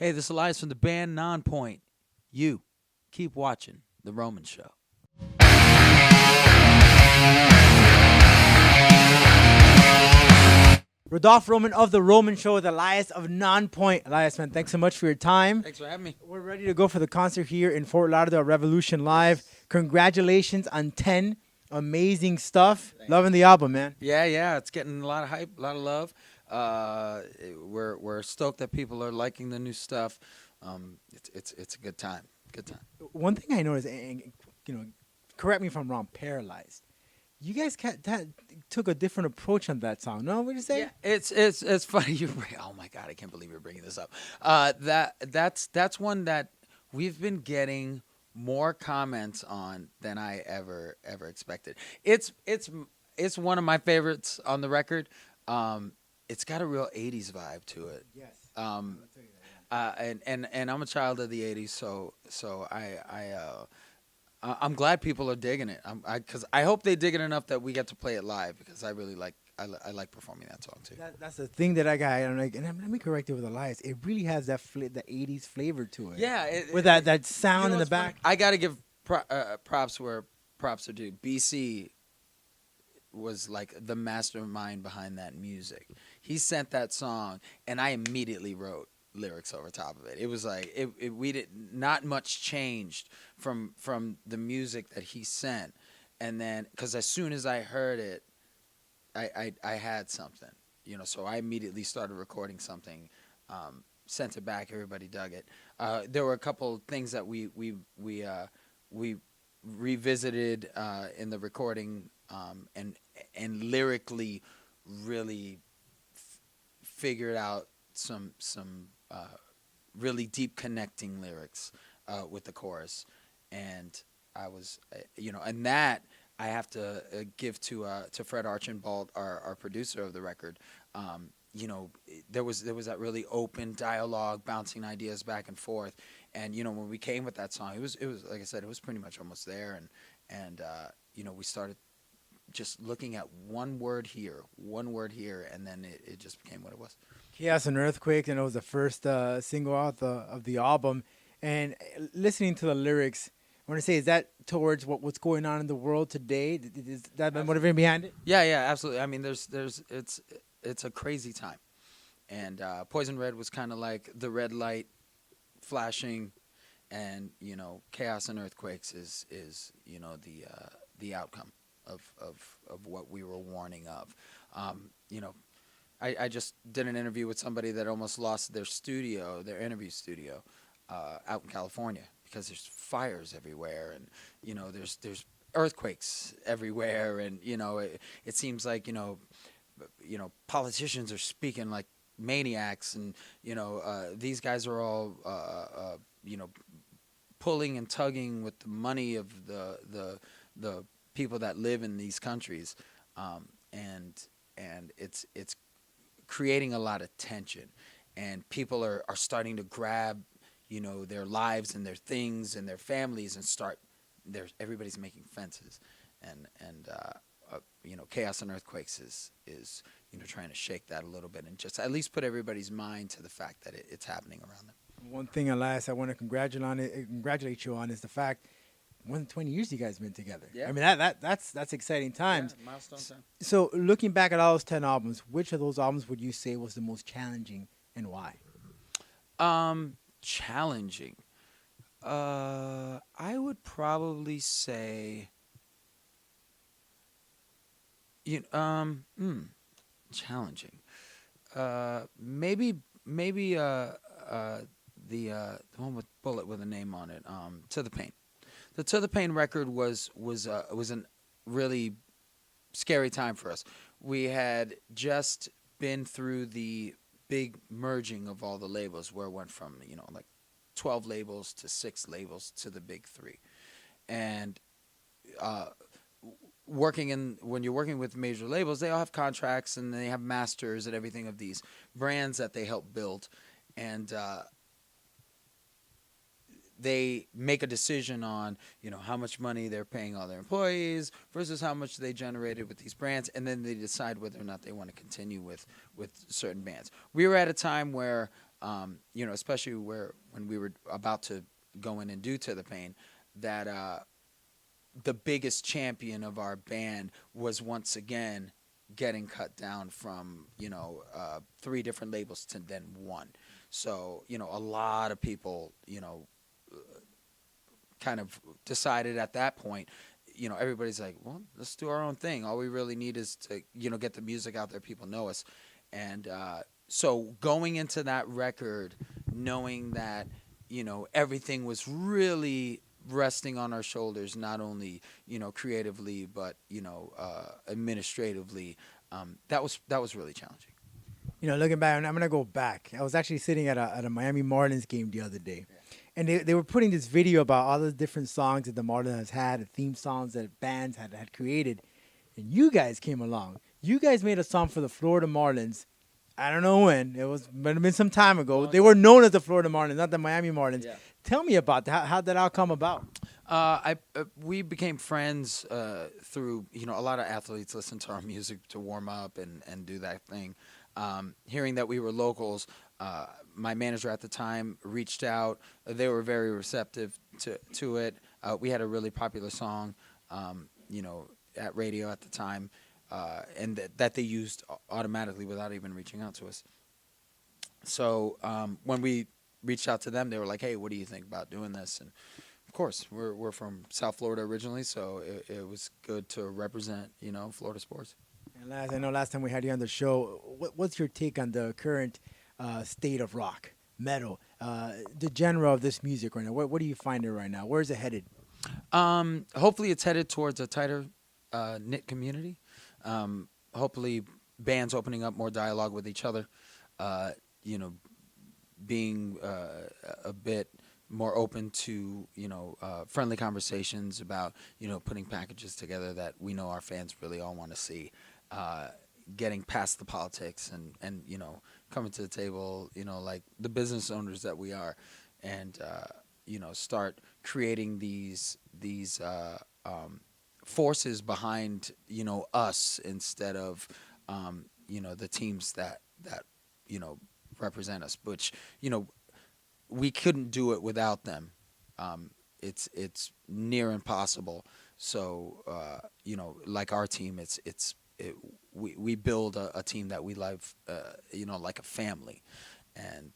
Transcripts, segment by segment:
Hey, this is Elias from the band Nonpoint. You keep watching The Roman Show. Rodolph Roman of The Roman Show with Elias of Nonpoint. Elias, man, thanks so much for your time. Thanks for having me. We're ready to go for the concert here in Fort Lauderdale Revolution Live. Congratulations on 10. Amazing stuff. Thanks. Loving the album, man. Yeah, it's getting a lot of hype, a lot of love. We're stoked that people are liking the new stuff. It's a good time. Good time. One thing I noticed, and correct me if I'm wrong, Paralyzed. You guys took a different approach on that song. No, what did you say? Yeah, it's funny. Oh my God, I can't believe you're bringing this up. That's one that we've been getting more comments on than I ever expected. It's one of my favorites on the record. It's got a real '80s vibe to it. Yes. I'll tell you that, yeah. And I'm a child of the '80s, so I'm glad people are digging it. Because I hope they dig it enough that we get to play it live, because I really like performing that song too. That's the thing that I got. I'm like, and let me correct it with Elias. It really has that the '80s flavor to it. Yeah, with that sound in the back. I got to give props where props are due. BC was like the mastermind behind that music. He sent that song, and I immediately wrote lyrics over top of it. It was like we did not much changed from the music that he sent, and then because as soon as I heard it, I had something, so I immediately started recording something, sent it back. Everybody dug it. There were a couple things that we revisited in the recording, and lyrically really figured out some really deep connecting lyrics with the chorus, and I was and that I have to give to Fred Archambault, our producer of the record. There was that really open dialogue, bouncing ideas back and forth, and when we came with that song, it was like I said, it was pretty much almost there, and we started just looking at one word here, and then it just became what it was. Chaos and Earthquake, and it was the first single out of the album. And listening to the lyrics, I want to say, is that towards what's going on in the world today? Is that the motivation behind it? Yeah, absolutely. I mean, it's a crazy time, and Poison Red was kind of like the red light flashing, and Chaos and Earthquakes is the outcome of what we were warning of. I just did an interview with somebody that almost lost their interview studio, out in California, because there's fires everywhere, and there's earthquakes everywhere, and it seems like politicians are speaking like maniacs, and these guys are all pulling and tugging with the money of the people that live in these countries, and it's creating a lot of tension, and people are starting to grab their lives and their things and their families and everybody's making fences, and Chaos and Earthquakes is trying to shake that a little bit and just at least put everybody's mind to the fact that it's happening around them. One thing, Elias, I want to congratulate you on is the fact, more than 20 years you guys have been together. Yeah. I mean, that's exciting times. Yeah, milestone time. So looking back at all those 10 albums, which of those albums would you say was the most challenging, and why? Challenging. I would probably say challenging. Maybe the one with Bullet with a name on it. To the Pain. The To the Pain record was a really scary time for us. We had just been through the big merging of all the labels, where it went from like 12 labels to 6 labels to the big 3, and when you're working with major labels, they all have contracts and they have masters and everything of these brands that they help build, and they make a decision on how much money they're paying all their employees versus how much they generated with these brands, and then they decide whether or not they want to continue with certain bands. We were at a time where Especially when we were about to go in and do To the Pain, that the biggest champion of our band was once again getting cut down from 3 different labels to then one. So a lot of people kind of decided at that point, everybody's like, well, let's do our own thing. All we really need is to get the music out there, people know us. And so going into that record, knowing that everything was really resting on our shoulders, not only creatively but administratively, that was really challenging. Looking back, and I'm gonna go back. I was actually sitting at a Miami Marlins game the other day, and they were putting this video about all the different songs that the Marlins has had, the theme songs that bands had created, and you guys came along. You guys made a song for the Florida Marlins. I don't know when. Might have been some time ago. They were known as the Florida Marlins, not the Miami Marlins. Yeah. Tell me about that. How did that all come about? We became friends through, a lot of athletes listen to our music to warm up and do that thing. Hearing that we were locals, my manager at the time reached out. They were very receptive to it. We had a really popular song, at radio at the time. And that they used automatically without even reaching out to us. So when we reached out to them, they were like, "Hey, what do you think about doing this?" And of course, we're from South Florida originally, so it was good to represent, Florida sports. And I know last time we had you on the show, what's your take on the current state of rock, metal, the genre of this music right now? What do you find it right now? Where is it headed? Hopefully, it's headed towards a tighter knit community. Hopefully bands opening up more dialogue with each other, being a bit more open to, friendly conversations about, putting packages together that we know our fans really all want to see, getting past the politics and coming to the table, like the business owners that we are, and, start creating these forces behind us instead of the teams that represent us, which we couldn't do it without them. It's near impossible. So like our team, we build a team that we love, like a family. And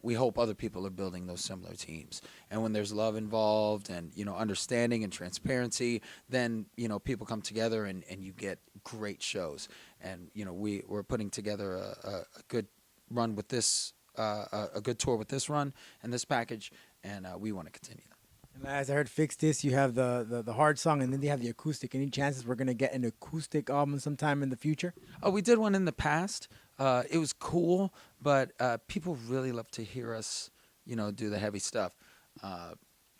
we hope other people are building those similar teams. And when there's love involved and, understanding and transparency, then, people come together and you get great shows. And, we're putting together a good run with this, a good tour with this run and this package, and we want to continue that. And as I heard Fix This, you have the hard song, and then they have the acoustic. Any chances we're going to get an acoustic album sometime in the future? Oh, we did one in the past. It was cool, but people really love to hear us, do the heavy stuff.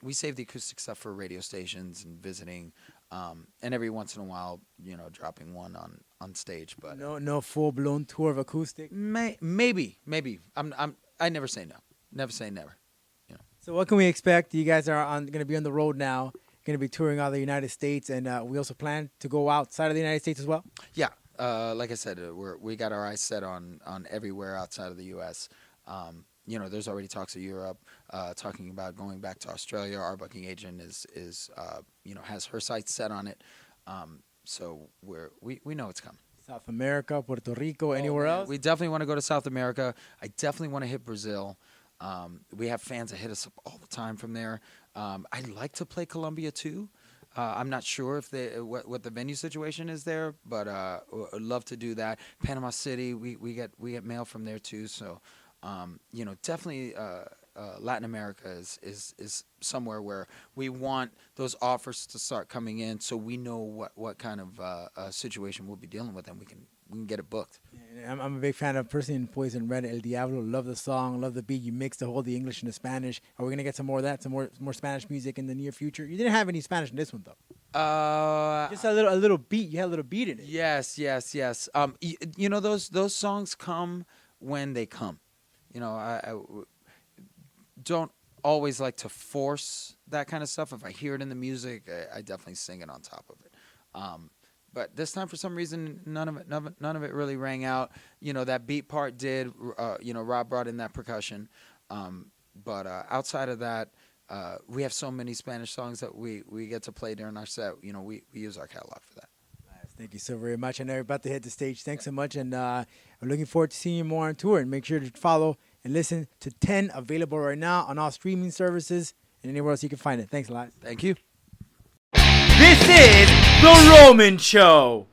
We save the acoustic stuff for radio stations and visiting, and every once in a while, dropping one on stage. But no full blown tour of acoustic. Maybe. I never say no. Never say never. So what can we expect? You guys are going to be on the road now, going to be touring all the United States, and we also plan to go outside of the United States as well? Yeah. Like I said, we got our eyes set on everywhere outside of the U.S. There's already talks of Europe, talking about going back to Australia. Our booking agent is has her sights set on it. So we know it's coming. South America, Puerto Rico, anywhere else? We definitely want to go to South America. I definitely want to hit Brazil. We have fans that hit us up all the time from there. I'd like to play Colombia too. I'm not sure if what the venue situation is there, but I'd love to do that. Panama City, we get mail from there too. So, definitely Latin America is somewhere where we want those offers to start coming in, so we know what kind of situation we'll be dealing with, and we can get it booked. Yeah, I'm a big fan of Person in Poison Red, El Diablo. Love the song, love the beat. You mix the English and the Spanish. Are we gonna get some more of that, some more Spanish music in the near future? You didn't have any Spanish in this one though. Just a little beat. You had a little beat in it. Yes. Those songs come when they come. I don't always like to force that kind of stuff. If I hear it in the music, I definitely sing it on top of it. But this time, for some reason, none of it really rang out. You know, that beat part did. You know, Rob brought in that percussion. But outside of that, we have so many Spanish songs that we get to play during our set. You know, we use our catalog for that. Thank you so very much. I know you're about to hit the stage. Thanks so much. And I'm looking forward to seeing you more on tour. And make sure to follow and listen to 10, available right now on all streaming services and anywhere else you can find it. Thanks, Elias. Thank you. This is The Roman Show.